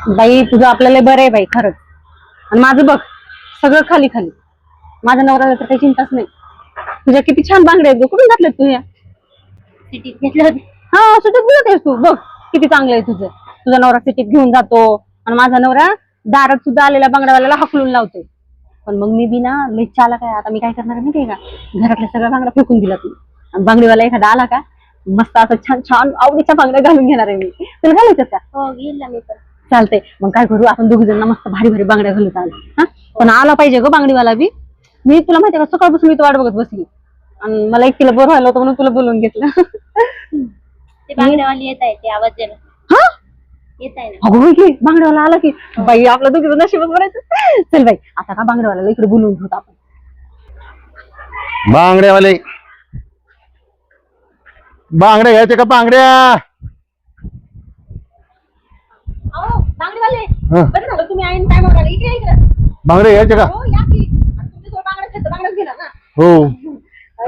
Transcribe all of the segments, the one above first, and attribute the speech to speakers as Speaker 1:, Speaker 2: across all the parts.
Speaker 1: बाई तुझं आपल्याला बरं आहे बाई खरंच. आणि माझं बघ सगळं खाली खाली. माझ्या नवऱ्याला तर काही चिंताच नाही. तुझ्या किती छान बांगड्या आहेत ग, कुठून घातल्यात तू ह्या?
Speaker 2: सिटीत घेतलं होते.
Speaker 1: हा सुटत दिलं तू बघ किती चांगलं आहे तुझं. तुझा नवरा सिटीत घेऊन जातो आणि माझा नवरा दारात सुद्धा आलेल्या बांगड्यावाल्याला हकलून लावतो. पण मग मी बी ना लई चाला काय, आता मी काय करणार आहे माहितीये का, घरातल्या सगळ्या बांगड्या फेकून दिला तू आणि बांगडीवाला एखादा आला का मस्त असं छान छान आवडीच्या बांगड्या घालून घेणार आहे मी. तुला घालायचं का?
Speaker 2: हो घेईल ना मी पण.
Speaker 1: चालतंय मग काय करू आपण दोघी जण मस्त भारी भारी बांगड्या घालू चालू. हा पण आला पाहिजे ग बांगडीवाला बी. मी तुला माहितीये का सकाळपासून मी तो वाट बघत बसली आणि मला एकटीला बरं व्हायला होतं म्हणून तुला बोलवून घेतलं.
Speaker 2: ते बांगड्यावाली येत आहे, ते आवाज द्यायला
Speaker 1: हा
Speaker 2: येत आहे ना.
Speaker 1: अगो की बांगड्यावाला आला की बाई आपलं दोघीचं नशीबच म्हणायचं. चल बाई आता का बांगड्यावाल्याला इकडे बोलवून घेऊ आपण.
Speaker 3: बांगड्यावाले बांगड्या घ्यायचे का बांगड्या?
Speaker 1: अहो बांगडीवाले
Speaker 3: हा.
Speaker 1: बरं झालं तुम्ही आईन काय म्हणाले इकडे या इकडे.
Speaker 3: बांगड्या घ्यायचे का?
Speaker 1: हो या की तुमच्या बांगड्या बांगड्याच घेणार ना.
Speaker 3: हो.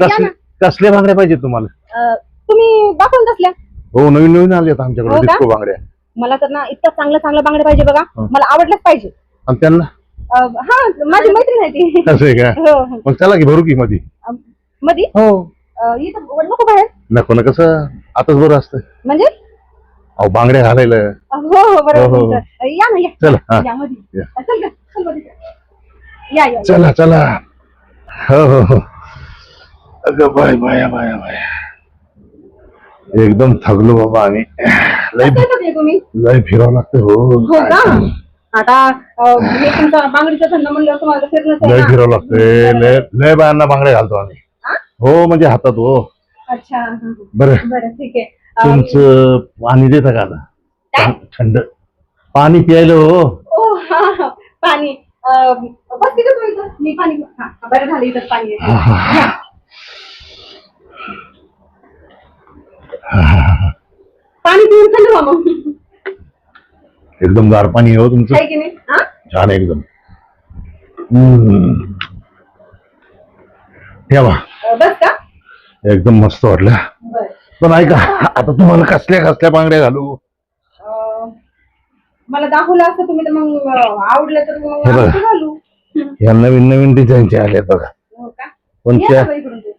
Speaker 1: या ना.
Speaker 3: कसल्या बांगड्या पाहिजे तुम्हाला?
Speaker 1: तुम्ही दाखवून कसल्या?
Speaker 3: हो नवीन नवीन आले आता आमच्याकडे
Speaker 1: हो का?
Speaker 3: डिस्को बांगड्या.
Speaker 1: मला तर ना इतका चांगल्या चांगल्या बांगड्या पाहिजे बघा. मला आवडल्याच पाहिजे.
Speaker 3: आणि त्यांना
Speaker 1: हा माझी मैत्रीण आहे ती.
Speaker 3: कसं आहे का?
Speaker 1: हो हो.
Speaker 3: मग चला की भरू की मध्ये.
Speaker 1: मधी
Speaker 3: हो
Speaker 1: इथं नको बाहेर
Speaker 3: नको ना, कसं आताच बरं असतं
Speaker 1: म्हणजे.
Speaker 3: अहो बांगड्या घालायला.
Speaker 1: हो हो बरोबर
Speaker 3: हो, हो.
Speaker 1: तुमचं. या ना या.
Speaker 3: चला हा
Speaker 1: या मध्ये.
Speaker 3: या.
Speaker 1: चल ग, चल मध्ये. या या
Speaker 3: चला चला. हो हो हो. अगं बाय बाया बाया बाया, एकदम थकलो बाबा आम्ही. लय
Speaker 1: कसं करते तुम्ही?
Speaker 3: लय फिरावं लागतं.
Speaker 1: हो
Speaker 3: हो
Speaker 1: का? आता हे तुमचा बांगडीचा धंदा म्हणलं तुम्हाला फिरणंच आहे
Speaker 3: लय
Speaker 1: ना?
Speaker 3: फिरावं लागतंय. लय लय बायांना बांगड्या घालतो आम्ही.
Speaker 1: हा?
Speaker 3: हो म्हणजे हातात. हो
Speaker 1: अच्छा हा, हा.
Speaker 3: बरं.
Speaker 1: बरं ठीक आहे.
Speaker 3: तुमचं पाणी देता का आता?
Speaker 1: काय?
Speaker 3: थंड पाणी प्यायला. हो
Speaker 1: ओ हा हा पाणी बस तिथं तू इथं मी पाणी हा बरं झालं इथं पाणी आहे.
Speaker 3: हा, हा,
Speaker 1: या. पाणी पिऊन थंड व्हा मग.
Speaker 3: एकदम गार पाणी आहे हो तुमचं.
Speaker 1: आहे की नाही? हा?
Speaker 3: छान आहे एकदम. हम्म. ठेवा.
Speaker 1: बस का?
Speaker 3: एकदम मस्त वाटलं.
Speaker 1: बर
Speaker 3: पण ऐका आता तुम्हाला कसल्या कसल्या बांगड्या घालू?
Speaker 1: मला दाखवलं असतं तुम्ही तर मग आवडलं तर मग
Speaker 3: हे बघा.
Speaker 1: आपण घालू.
Speaker 3: या नवीन नवीन डिझाईनच्या आल्या बघा.
Speaker 1: हो का?
Speaker 3: पण
Speaker 1: ये
Speaker 3: त्या
Speaker 1: ना बाई इकडून तू.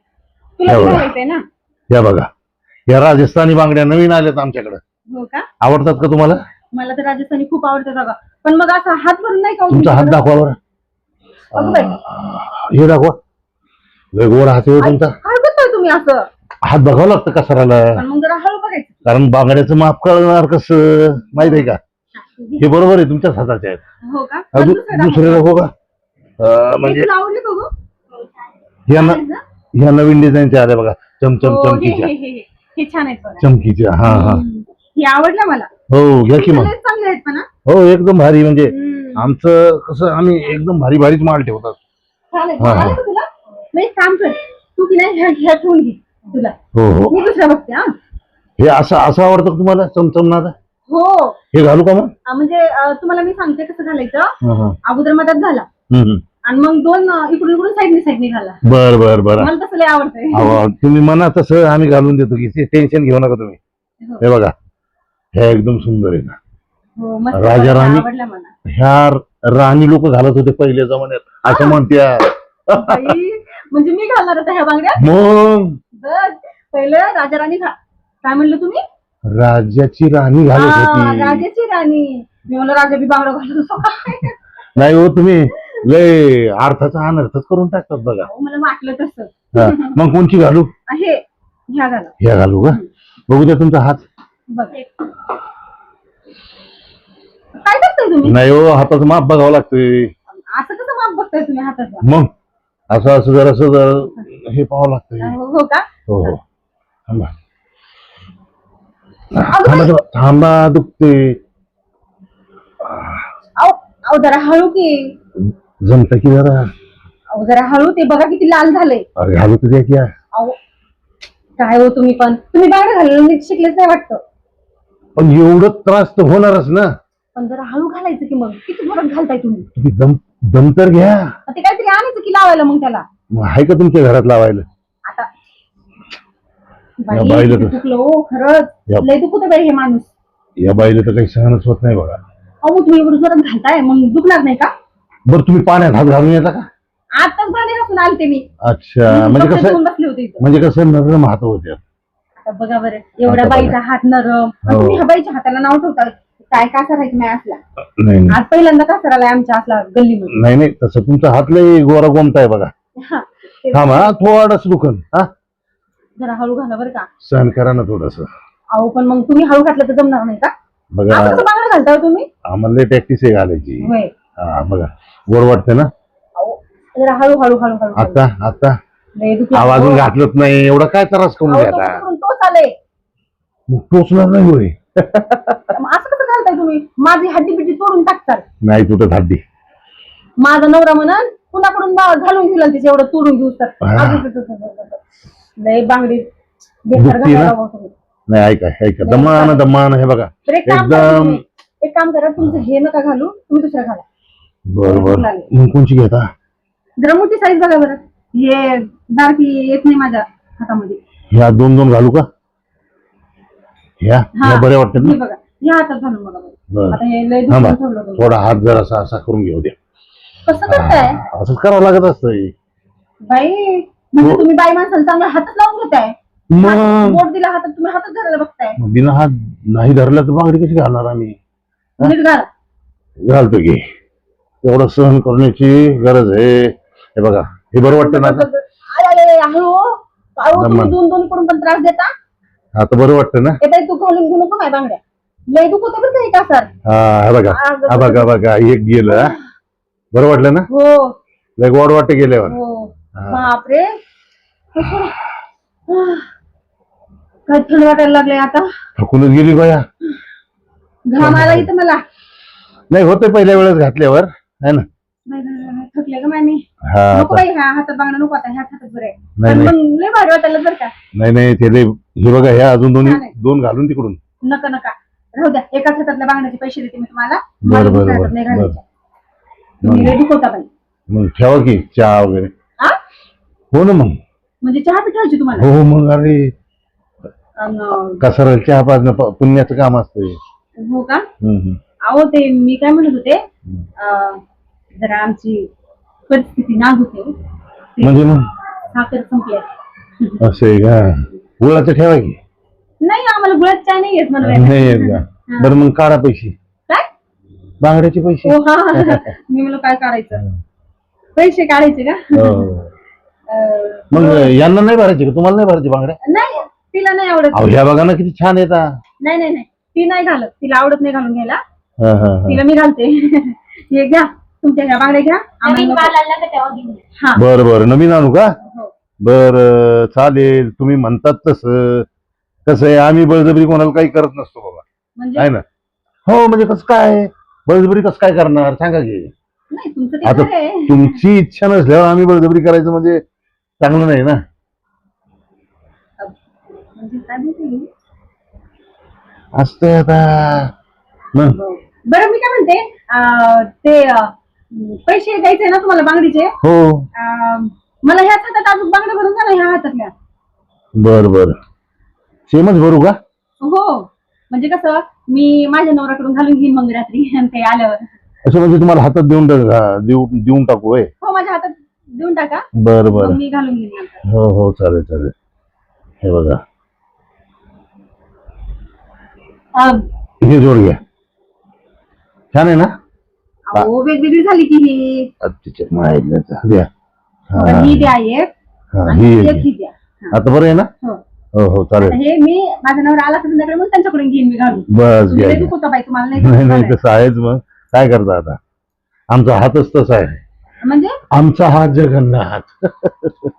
Speaker 1: तुला
Speaker 3: हे
Speaker 1: बी
Speaker 3: बघा.
Speaker 1: घालायचंय ना?
Speaker 3: या बघा, या राजस्थानी बांगड्या नवीन आल्यात आमच्याकडे.
Speaker 1: हो का?
Speaker 3: आवडतात का तुम्हाला?
Speaker 1: मला तर राजस्थानी खूप आवडतं बघा. पण मग असा हात भरून नाही का हो
Speaker 3: तुमचा हात
Speaker 1: तुमच्याकडं?
Speaker 3: दाखवा बरं.
Speaker 1: अगं बाई.
Speaker 3: हे दाखवा. लय गोड हात आहे हो तुमचा.
Speaker 1: काय करताय तुम्ही असं?
Speaker 3: हात बघावं लागतं कसाराला.
Speaker 1: पण मग जरा हळू बघायचं.
Speaker 3: कारण बांगड्याचं माप कळणार कसं माहित आहे का? हे बरोबर आहे तुमच्याच हाताचे आहेत.
Speaker 1: हो का?
Speaker 3: हा,
Speaker 1: पण दुसरं दाखव.
Speaker 3: दुसरे दाखव का?
Speaker 1: हे
Speaker 3: म्हणजे
Speaker 1: तुला आवडले का गं?
Speaker 3: ह्या
Speaker 1: छान आहेत ना?
Speaker 3: ह्या नवीन डिझाईनच्या आल्या बघा. चमचम
Speaker 1: हो,
Speaker 3: चमकीच्या.
Speaker 1: हे छान आहेत बघा.
Speaker 3: चमकीच्या. हा हा.
Speaker 1: हे आवडलं मला.
Speaker 3: हो घ्या की मग.
Speaker 1: लयच चांगले आहेत पण हा.
Speaker 3: हो एकदम भारी. म्हणजे
Speaker 1: हम्म.
Speaker 3: आमचं कसं आम्ही एकदम भारी भारीच माल ठेवतात.
Speaker 1: छान आहेत.
Speaker 3: हा, हा.
Speaker 1: आवडलं का तुला? मग एक काम कर. तू की नाही ह्या ठेवून घे तुला.
Speaker 3: हो हो.
Speaker 1: मी दुसऱ्या बघते हा.
Speaker 3: हे असं असं आवडतं का तुम्हाला चमचमनाचं?
Speaker 1: हो
Speaker 3: हे घालू का मग?
Speaker 1: म्हणजे तुम्हाला मी सांगते कसं घालायचं.
Speaker 3: हा, हा.
Speaker 1: अगोदर मधात घाला
Speaker 3: हम्म.
Speaker 1: आणि मग दोन इकडून इकडून साईडने घाला.
Speaker 3: बर बर बर.
Speaker 1: मला तसं लय आवडतंय.
Speaker 3: अहो, तुम्ही म्हणा तसं आम्ही घालून देतो की टेन्शन घेऊ नका तुम्ही.
Speaker 1: हो.
Speaker 3: हे बघा, हे एकदम सुंदर आहे ना.
Speaker 1: हो मस्त
Speaker 3: राजा राणी.
Speaker 1: आवडलं मला.
Speaker 3: ह्या राणी लोक घालत होते पहिल्या जमान्यात असं म्हणत्या.
Speaker 1: बाई, म्हणजे मी घालणार होता ह्या बांगड्या.
Speaker 3: मग
Speaker 1: बस पहिलं राजा राणी काय म्हणलं तुम्ही?
Speaker 3: राजाची राणी घालत
Speaker 1: हा,
Speaker 3: होती.
Speaker 1: राजाची राणी. मी म्हणलं राजा बी बांगडा घालत होता काय?
Speaker 3: नाही हो, तुम्ही लय अर्थाचा अनर्थच करून टाकतात बघा.
Speaker 1: अहो, मला वाटलं तसं.
Speaker 3: हा, मग कोणची घालू?
Speaker 1: हे ह्या घाला.
Speaker 3: ह्या घालू का? बघू द्या तुमचा हात.
Speaker 1: बघ काय करताय तुम्ही?
Speaker 3: नाही हो, हाताचं माप बघावं लागतंय.
Speaker 1: असं कसं माप बघताय तुम्ही हाताचा?
Speaker 3: मग असं असं जरा हे पाहावं लागतंय.
Speaker 1: हो का?
Speaker 3: हो हो. थांबा
Speaker 1: अगं
Speaker 3: थांबा थांबा. थांबा दुखते.
Speaker 1: अहो अहो जरा हळू की.
Speaker 3: जमत की जरा.
Speaker 1: अहो जरा हळू. ते बघा किती लाल झालंय.
Speaker 3: अरे घालू तर द्या की.
Speaker 1: अहो काय हो तुम्ही पण. तुम्ही बांगडा घालून नीट शिकलेच नाही वाटतं.
Speaker 3: पण एवढं त्रास तर होणारच ना.
Speaker 1: पण जरा हळू घालायचं की. मग किती जोरात घालताय तुम्ही?
Speaker 3: तुम्ही दम तर घ्या.
Speaker 1: ते काहीतरी आणायचं की लावायला मग त्याला.
Speaker 3: मग आहे का तुमच्या घरात लावायला?
Speaker 1: आता
Speaker 3: या
Speaker 1: बाई
Speaker 3: बाईला
Speaker 1: किती
Speaker 3: तर-
Speaker 1: दुखलं हो खरंच.
Speaker 3: या-
Speaker 1: लय दुखत बाई हे माणूस.
Speaker 3: या बाईला तर काही सहनच होत नाही बघा.
Speaker 1: अहो तुम्ही एवढं जोरात घालताय मग दुखणार नाही का?
Speaker 3: बरं तुम्ही पाण्यात हात घालून येता का?
Speaker 1: आताच भांडे घासून आलते मी.
Speaker 3: अच्छा म्हणजे
Speaker 1: कपडे
Speaker 3: कसं
Speaker 1: धुवून बसले होते इथं.
Speaker 3: म्हणजे कसं नरम हात होते.
Speaker 1: आता बघा बरं एवढ्या
Speaker 3: आता
Speaker 1: बाईचा हात नरम आणि
Speaker 3: हो.
Speaker 1: तुम्ही ह्या बाईच्या हाताला नाव ठेवता. काय का करायचं नाही असला.
Speaker 3: नाही नाही.
Speaker 1: आज पहिल्यांदा का करायला आमच्या असला गल्लीमध्ये.
Speaker 3: नाही नाही तसं तुमचा हात लय गोरा गोमता आहे बघा.
Speaker 1: हा, ते
Speaker 3: थांबा थोडस दुखन हा
Speaker 1: जरा हळू घाला बरं का.
Speaker 3: सहन करा ना थोडस.
Speaker 1: अहो पण मग तुम्ही हळू घातलं तर जमणार नाही का?
Speaker 3: बघा
Speaker 1: आता कसं बांगडा घालता हो तुम्ही?
Speaker 3: आम्हाला प्रॅक्टिस आहे घालायची.
Speaker 1: होय.
Speaker 3: हा बघा गोड वाटते ना.
Speaker 1: अहो जरा हळू हळू हळू हळू
Speaker 3: आता आता
Speaker 1: लय दुखलं.
Speaker 3: आवाजून घातलंच नाही एवढा काय त्रास करून
Speaker 1: अहो,
Speaker 3: घ्यायला.
Speaker 1: तो चाले
Speaker 3: मग टोचणार नाही होय.
Speaker 1: असं कसं घालताय तुम्ही? माझी हड्डी बिड्डी तोडून टाकताल.
Speaker 3: नाही तुटत हड्डी.
Speaker 1: माझा नवरा म्हणन कुणाकडून घालून घेऊन तिचे एवढं तोडून घेऊ तर
Speaker 3: हा.
Speaker 1: लय बांगडी बेकार
Speaker 3: दुखती ना?
Speaker 1: घालायला बघा तुम्ही.
Speaker 3: नाही ऐका ऐका दमान दमान हे बघा
Speaker 1: तर एक काम करा
Speaker 3: एकदम.
Speaker 1: तुम्ही. एक काम करा तुमचं हे नका घालू तुम्ही दुसरं घाला.
Speaker 3: बरोबर मग कोणची घेता?
Speaker 1: जरा मोठी साईज बघा बरं. हे दारकी येत नाही माझ्या हातामध्ये.
Speaker 3: ह्या दोन दोन घालू का? ह्या
Speaker 1: हा.
Speaker 3: ह्या बरे वाटतात
Speaker 1: हे
Speaker 3: ना.
Speaker 1: बघा या हातात घालून बघा बरं.
Speaker 3: बरं.
Speaker 1: आता हे लय
Speaker 3: थांबा
Speaker 1: दुखून ठेवलं तुम्ही.
Speaker 3: थोडा हात जरा असा करून घेऊ द्या.
Speaker 1: कसं करताय
Speaker 3: असंच करावं लागत असतंय.
Speaker 1: बाई? म्हणजे
Speaker 3: हो.
Speaker 1: तुम्ही बाई माणसाला चांगला हातच लावून घेताय.
Speaker 3: मग
Speaker 1: बोट दिला हातात तुम्ही हातच धरायला बघताय.
Speaker 3: बिना हात नाही धरला तर बांगडी कशी घालणार आम्ही?
Speaker 1: नीट घाला.
Speaker 3: घालतो की एवढं सहन करण्याची गरज आहे. हे बघा हे बरं वाटतं ना आता?
Speaker 1: अरे हळू अहो तुम्ही
Speaker 3: दमान.
Speaker 1: दोन दोन करून पण त्रास देता.
Speaker 3: आता बरं वाटतं ना?
Speaker 1: ए बाई तू घालून घेऊ नको काय बांगड्या. लय दुखत बरं का का सर.
Speaker 3: हा हे बघा हा बघा बघा एक गेलं हा. बरं वाटलं ना?
Speaker 1: हो
Speaker 3: लय गोड वाटते गेल्यावर.
Speaker 1: हो
Speaker 3: हा.
Speaker 1: बापरे काय थंड वाटायला लागले आता.
Speaker 3: थकूनच गेली बाया.
Speaker 1: घाम आला इथं मला.
Speaker 3: नाही होते पहिल्या वेळेस घातल्यावर है ना.
Speaker 1: नाही, थकले का मी.
Speaker 3: हा
Speaker 1: नको बाई ह्या हातात बांगडा नको आता ह्याच हातात बरं आहे.
Speaker 3: नाही,
Speaker 1: पण
Speaker 3: नाही.
Speaker 1: मग लय भारी वाटायला बरं का.
Speaker 3: नाही नाही ते लय हे बघा ह्या अजून दोन्ही
Speaker 1: छान आहे.
Speaker 3: दोन घालून तिकडून.
Speaker 1: नका नका राहू द्या. एकाच हातातल्या बांगड्याचे पैसे देते मी तुम्हाला.
Speaker 3: बरं,
Speaker 1: माझ्या
Speaker 3: बरं,
Speaker 1: दुसऱ्या हातात
Speaker 3: बरं,
Speaker 1: नाही
Speaker 3: बरं.
Speaker 1: घालायचे. तुम्ही लय दुखवता बाई.
Speaker 3: मग ठेवा की चहा वगैरे.
Speaker 1: आ?
Speaker 3: हो ना मग.
Speaker 1: म्हणजे चहा पिठायची तुम्हाला.
Speaker 3: हो मग अरे
Speaker 1: अन,
Speaker 3: कसं चहा पाजणं पुण्याचं काम असतंय.
Speaker 1: हो का?
Speaker 3: हम्म.
Speaker 1: अहो ते मी काय म्हणत होते जरा आमची परिस्थिती नाजूक आहे.
Speaker 3: म्हणजे मग
Speaker 1: साखर संपल्या.
Speaker 3: असं आहे का? गुळाचं ठेवा की.
Speaker 1: नाही आम्हाला गुळात चहा नाही येत मला.
Speaker 3: नाही येत का? बरं मग काढा पैसे
Speaker 1: काय?
Speaker 3: बांगड्याचे पैसे.
Speaker 1: हो हा मी म्हणलं काय काढायचं. पैसे काढायचे का?
Speaker 3: हो. मग यांना नाही भरायचे का? तुम्हाला नाही भरायचे बांगड्या?
Speaker 1: नाही तिला नाही आवडत.
Speaker 3: अहो ह्या बघा ना किती छान येतात.
Speaker 1: नाही नाही नाही ती नाही घालत. तिला आवडत नाही घालून घ्यायला.
Speaker 3: हा, हा, हा.
Speaker 1: तिला मी घालते. हे घ्या तुमच्या ह्या बांगड्या घ्या. आम्हाला
Speaker 2: नवीन
Speaker 1: नको.
Speaker 2: माल आला का तेव्हा घेऊन ये.
Speaker 1: हा
Speaker 3: बरं बरं नवीन आणू का?
Speaker 1: हो.
Speaker 3: बरं चालेल तुम्ही म्हणतात तसं. कसं आहे आम्ही बळजबरी कोणाला काही करत नसतो बाबा
Speaker 1: म्हणजे
Speaker 3: आहे ना. हो म्हणजे कसं काय बळजबरी कसं काय करणार सांगा की.
Speaker 1: नाही तुमचं ते
Speaker 3: आता
Speaker 1: खरं आहे.
Speaker 3: तुमची इच्छा नसल्यावर आम्ही बळजबरी करायचं म्हणजे चांगलं नाही ना.
Speaker 1: म्हणजे काय बोलते मी?
Speaker 3: असतंय आता मग.
Speaker 1: बरं मी काय म्हणते ते पैसे द्यायचे ना तुम्हाला बांगडीचे.
Speaker 3: हो
Speaker 1: मला ह्याच हातात अजून बांगड्या भरून द्या ना ह्या हातातल्या.
Speaker 3: बर बर सेमच भरू का?
Speaker 1: हो म्हणजे कसं मी माझ्या नवऱ्याकडून घालून घेईन मग रात्री ते आल्यावर.
Speaker 3: असं म्हणजे तुम्हाला हातात देऊन टाकू होय.
Speaker 1: हो माझ्या हातात देऊन टाका.
Speaker 3: बर बर
Speaker 1: मग मी घालून घेईन नंतर.
Speaker 3: हो हो चालेल चालेल. हे बघा हे जोड घ्या. छान आहे ना?
Speaker 1: अहो वेगवेगळी झाली की ही.
Speaker 3: तिच्या माहितीचा द्या.
Speaker 1: बरं, ही द्या एक
Speaker 3: हा
Speaker 1: आणि
Speaker 3: ही
Speaker 1: एक
Speaker 3: एक.
Speaker 1: ही द्या. हा.
Speaker 3: आता बरं आहे ना?
Speaker 1: हो
Speaker 3: हो हो चालेल.
Speaker 1: हे मी माझ्या नवरा आला संध्याकाळी मग त्यांच्याकडून घेईन मी घालून.
Speaker 3: बस
Speaker 1: तुम्ही
Speaker 3: घ्या
Speaker 1: लय
Speaker 3: घ्या.
Speaker 1: दुखवता बाई तुम्हाला
Speaker 3: नाही
Speaker 1: नाही
Speaker 3: नाही
Speaker 1: दुखवता
Speaker 3: तसं आहेच मग काय करता आता. आमचा हातच तसा आहे.
Speaker 1: म्हणजे
Speaker 3: आमचा हात जगन्नाथ.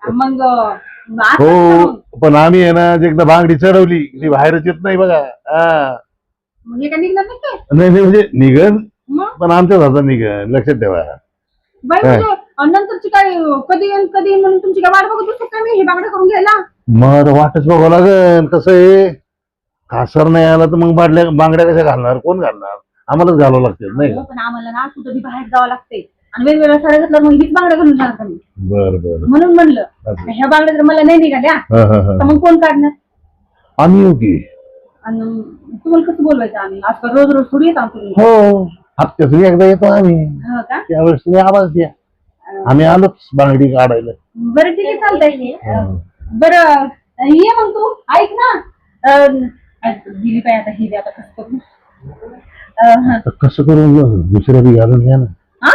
Speaker 1: मग असं
Speaker 3: हो
Speaker 1: मग.
Speaker 3: पण आम्ही आहे ना एकदा बांगडी चढवली ती बाहेरच येत नाही बघा. हा
Speaker 1: मग हे काय निघणार नाही काय?
Speaker 3: नाही नाही म्हणजे निघन
Speaker 1: मग
Speaker 3: पण आमच्याच हातात निघन लक्षात ठेवा.
Speaker 1: बाई म्हणजे नंतरची काय कधी येईन कधी येईन म्हणून तुमची काय वाट बघत बसतो का मी हे बांगड्या करून घ्यायला?
Speaker 3: मग वाटच बघावं लागेल. कसं आहे कासर नाही आला तर मग बांगड्या कशा घालणार कोण घालणार? आम्हालाच घालावं लागते नाही
Speaker 1: हो,
Speaker 3: का?
Speaker 1: पण आम्हाला ना कुठं बी बाहेर जावं लागते आणि वेगवेगळ्या साड्या घातल्या मग हीच बांगड्या घालून जाणार मी.
Speaker 3: बर बर
Speaker 1: म्हणून म्हणलं
Speaker 3: अच्छा.
Speaker 1: ह्या बांगड्या जर मला नाही निघाल्या तर मग कोण काढणार?
Speaker 3: आम्ही येऊ की.
Speaker 1: आणि तुम्हाला कसं बोलवायचं आम्ही आजकाल रोज रोज थोडी येत आहोत तुम्ही.
Speaker 3: हो हप्त्यातून एकदा येतो आम्ही,
Speaker 1: हो का?
Speaker 3: त्यावेळेस तुम्ही आवाज द्या, आम्ही आलोच बांगडी काढायला.
Speaker 1: बरं ठीक आहे, चालतंय. बरं ये मग तू ऐक ना, दिली पाहिजे आता ही बी आता कसं करू.
Speaker 3: तर कसं करून दुसऱ्या बी घालून घ्या ना.
Speaker 1: हा?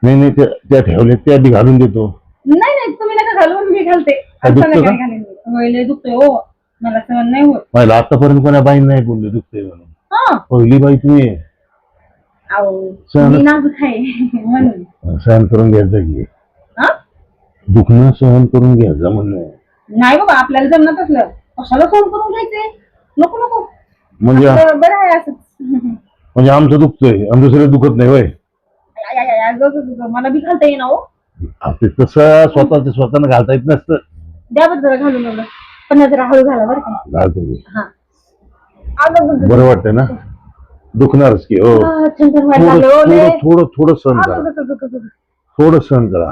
Speaker 3: नाही त्या ठेवले त्या बी घालून देतो.
Speaker 1: नाही नाही, तुम्ही नका घालून, मी घालते.
Speaker 3: काय दुखतं का?
Speaker 1: संध्याकाळी घालेन मी. होय, लय दुखतोय हो, मला सहन नाही होत.
Speaker 3: मला आतापर्यंत कोणा बाई नाही बोलले दुखते म्हणून.
Speaker 1: हा,
Speaker 3: पहिली बाई तुम्ही
Speaker 1: अहो
Speaker 3: सहन-
Speaker 1: मी नाजूक आहे म्हणून.
Speaker 3: सहन करून घ्यायचं की
Speaker 1: हा?
Speaker 3: दुखणं सहन करून घ्यायचं म्हणणं.
Speaker 1: नाही बाबा, आपल्याला जमत असलं कशाला सहन करून घ्यायचंय. नको नको,
Speaker 3: म्हणजे
Speaker 1: बरं आहे असं.
Speaker 3: म्हणजे आमचं दुखतंय आणि दुसरं दुखत नाही होय.
Speaker 1: मला बी घालता येईना हो.
Speaker 3: आपले तसं स्वतःनं घालता येत नसतं.
Speaker 1: द्या बरं जरा घालून एवढं, पण जरा हळू घाला बरं का.
Speaker 3: घालतो मी.
Speaker 1: हा, अगं
Speaker 3: बरं वाटतंय ना, दुखणारच की हो.
Speaker 1: छंछन व्हायला लागलं हो लय.
Speaker 3: थोडं सहन करा, थोडं सहन करा.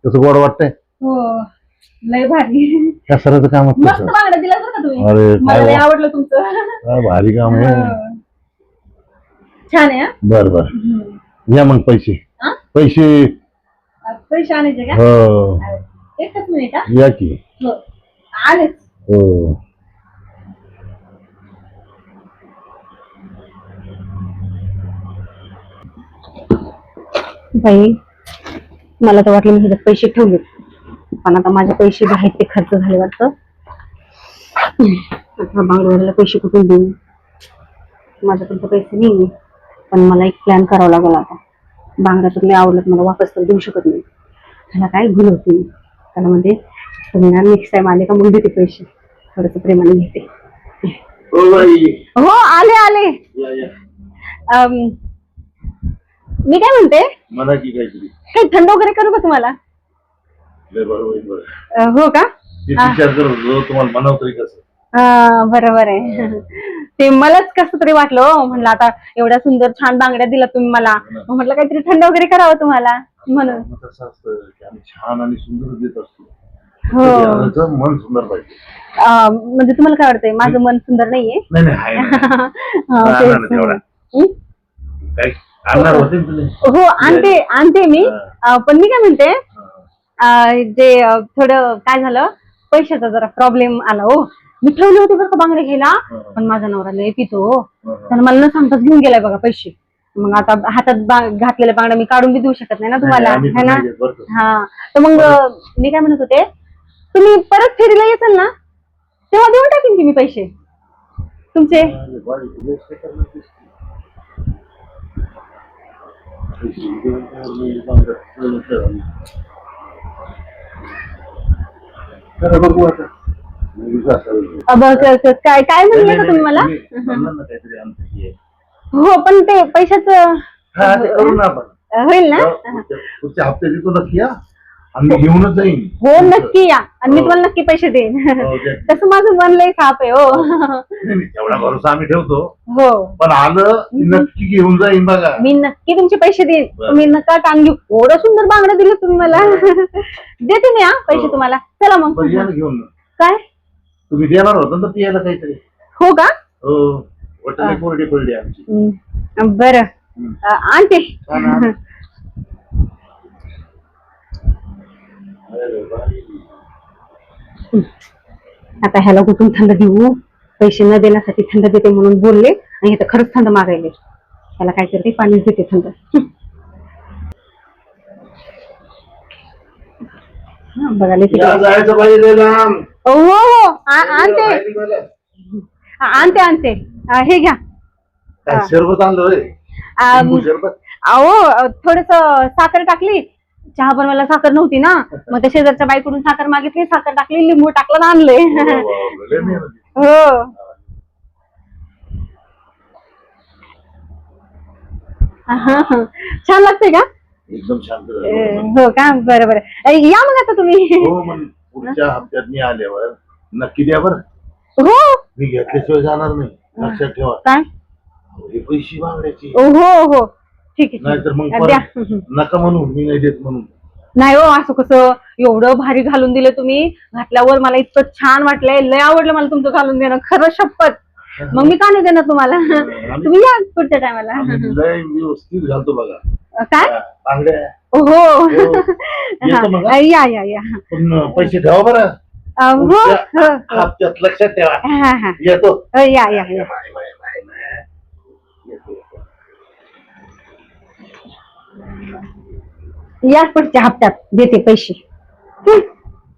Speaker 3: तसं गोड वाटतंय.
Speaker 1: हो, लय भारी.
Speaker 3: कसराचं काम
Speaker 1: मस्त
Speaker 3: असतं.
Speaker 1: बांगड्या दिला बरं का तुम्ही.
Speaker 3: अरे
Speaker 1: मला लय
Speaker 3: काय
Speaker 1: आवडलं तुमचं.
Speaker 3: काय भारी काम आहे.
Speaker 1: हो. छान आहे.
Speaker 3: बर या मग पैसे.
Speaker 1: हा?
Speaker 3: पैसे
Speaker 1: पैसे आणायचे का?
Speaker 3: हो
Speaker 1: एकच मिनिट. हा,
Speaker 3: या की.
Speaker 1: हो आलेच.
Speaker 3: हो
Speaker 1: बाई, मला तर वाटलं मी ह्याच्यात पैसे ठेवले, पण आता माझे पैसे जे आहेत ते खर्च झाले वाटतं. आता बांगडवाल्याला पैसे कुठून देऊ, माझ्याकडे तर पैसे नाही. पण मला एक प्लॅन करावा लागेल आता. बांगड्या तर लय आवडलं, मला वापस तर देऊ शकत नाही. त्याला काय घुलवते मी, त्याला म्हणजे तुम्ही ना नेक्स्ट टाइम आले का मग देते पैसे, थोडस प्रेमाने घेते. हो आले आले. मी काय म्हणते,
Speaker 3: मला की काहीतरी
Speaker 1: काही थंड वगैरे करू का तुम्हाला? हो का?
Speaker 3: विचार करत होतो तुम्हाला म्हणावं तरी कसं.
Speaker 1: बरोबर आहे. ते मलाच कसं तरी वाटलं हो. म्हणलं आता एवढ्या सुंदर छान बांगड्या दिला तुम्ही मला, म्हटलं काहीतरी थंड वगैरे करावं तुम्हाला म्हणून.
Speaker 3: कसं असतं की आम्ही छान आणि सुंदर देत असतो.
Speaker 1: हो.
Speaker 3: त्याचं मन सुंदर पाहिजे.
Speaker 1: म्हणजे तुम्हाला काय वाटतंय माझं मन सुंदर नाहीये?
Speaker 3: नाही आहे ना.
Speaker 1: तेच.
Speaker 3: तेवढा. काय आणणार होते ना तुम्ही?
Speaker 1: हो आणते मी. पण मी काय म्हणते, जे थोडं काय झालं, पैशाचा जरा प्रॉब्लेम आला हो. मी ठेवले होते बरं का बांगडे घ्यायला, पण माझा नवरा लय पितो हो. त्यानं मला न सांगताच घेऊन गेलाय बघा पैसे. मग आता हातात घातलेल्या बांगड्या मी काढून बी देऊ शकत नाही ना तुम्हाला, है ना. हा, तर मग मी काय म्हणत होते, तुम्ही परत फेरीला येताल ना तेव्हा देऊन टाकीन की मी पैसे तुमचे. काय म्हणले का तुम्ही मला? हो, पण ते पैशाचं होईल ना?
Speaker 3: पुढच्या हप्ते देतो नक्की या, आम्ही घेऊनच जाईन.
Speaker 1: हो नक्की या, आणि मी तुम्हाला नक्की पैसे देईन. तसं माझं मन लय साफ आहे हो.
Speaker 3: तेवढा भरोसा आम्ही ठेवतो.
Speaker 1: हो,
Speaker 3: पण आलं की नक्की घेऊन जाईन बघा.
Speaker 1: मी नक्की तुमचे पैसे देईन. तुम्ही नका टांग घेऊ. एवढं सुंदर बांगडं दिलं तुम्ही मला. देते मी पैसे तुम्हाला. चला मग.
Speaker 3: घेऊन
Speaker 1: काय
Speaker 3: तुम्ही देणार होता ना पियाला काहीतरी?
Speaker 1: हो का?
Speaker 3: हो, कोरडी कोरडी आमची.
Speaker 1: बरं, आणते. आता ह्याला कुठून थंड देऊ? पैसे न देण्यासाठी थंड देते म्हणून बोलले, आणि इथं खरंच थंड मागायले. ह्याला काय करते, पाणीच देते थंड. बघायला
Speaker 3: जायचं पाहिजे.
Speaker 1: हो हो, आणते. हे घ्या.
Speaker 3: शरबत आणलं होय? शरबत.
Speaker 1: अहो, थोडस साखर टाकली. चहा बनवायला साखर नव्हती ना, मग त्या शेजारच्या बाईकडून साखर मागितली, साखर टाकली, लिंबू टाकलं, आणले. हो. छान लागते का?
Speaker 3: एकदम शांत.
Speaker 1: हो का? बरं. या मग आता तुम्ही.
Speaker 3: हो, मग पुढच्या हप्त्यात मी आल्यावर नक्की द्या बरं.
Speaker 1: हो,
Speaker 3: मी घेतल्याशिवाय जाणार नाही, लक्षात ठेवा.
Speaker 1: काय?
Speaker 3: हे पैसे मागण्याची.
Speaker 1: हो, ठीक आहे.
Speaker 3: नाहीतर मग
Speaker 1: द्या.
Speaker 3: नका म्हणून मी नाही देत म्हणून.
Speaker 1: नाही हो, असं कसं, एवढं भारी घालून दिलं तुम्ही. घातल्यावर मला इतकं छान वाटलंय, लय आवडलं मला तुमचं घालून देणं, खरं शपथ. मग मी का नाही देणार तुम्हाला तुम्ही या पुढच्या टायमाला
Speaker 3: आम्ही लय व्यवस्थित घालतो बघा
Speaker 1: काय
Speaker 3: बांगड्या.
Speaker 1: हो
Speaker 3: येतो मग,
Speaker 1: हा, या या या
Speaker 3: पण पैसे ठेवा बरं.
Speaker 1: हो
Speaker 3: पुढच्या
Speaker 1: हो
Speaker 3: हप्त्यात लक्षात ठेवा.
Speaker 1: हा हा
Speaker 3: येतो.
Speaker 1: या या या
Speaker 3: बाय, बाय, बाय, बाय. येतो.
Speaker 1: या पुढच्या हप्त्यात देते पैसे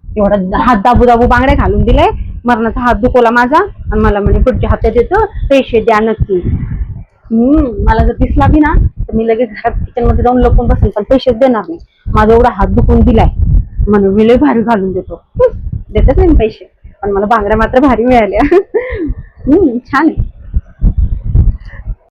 Speaker 1: एवढा हात दाबू दाबू बांगड्या घालून दिलाय मरणाचा हात दुखवला माझा आणि मला म्हणजे पुढच्या हप्त्यात देतो पैसे द्या नक्की. मला जर दिसला बी ना तर मी लगेच घरात किचन मध्ये जाऊन लपून बसेल पण पैसेच देणार नाही. माझा एवढा हात दुखून दिलाय म्हणून मी लय भारी घालून देतो. देतच नाही पैसे पण मला बांगड्या मात्र भारी मिळाल्या. छान आहे.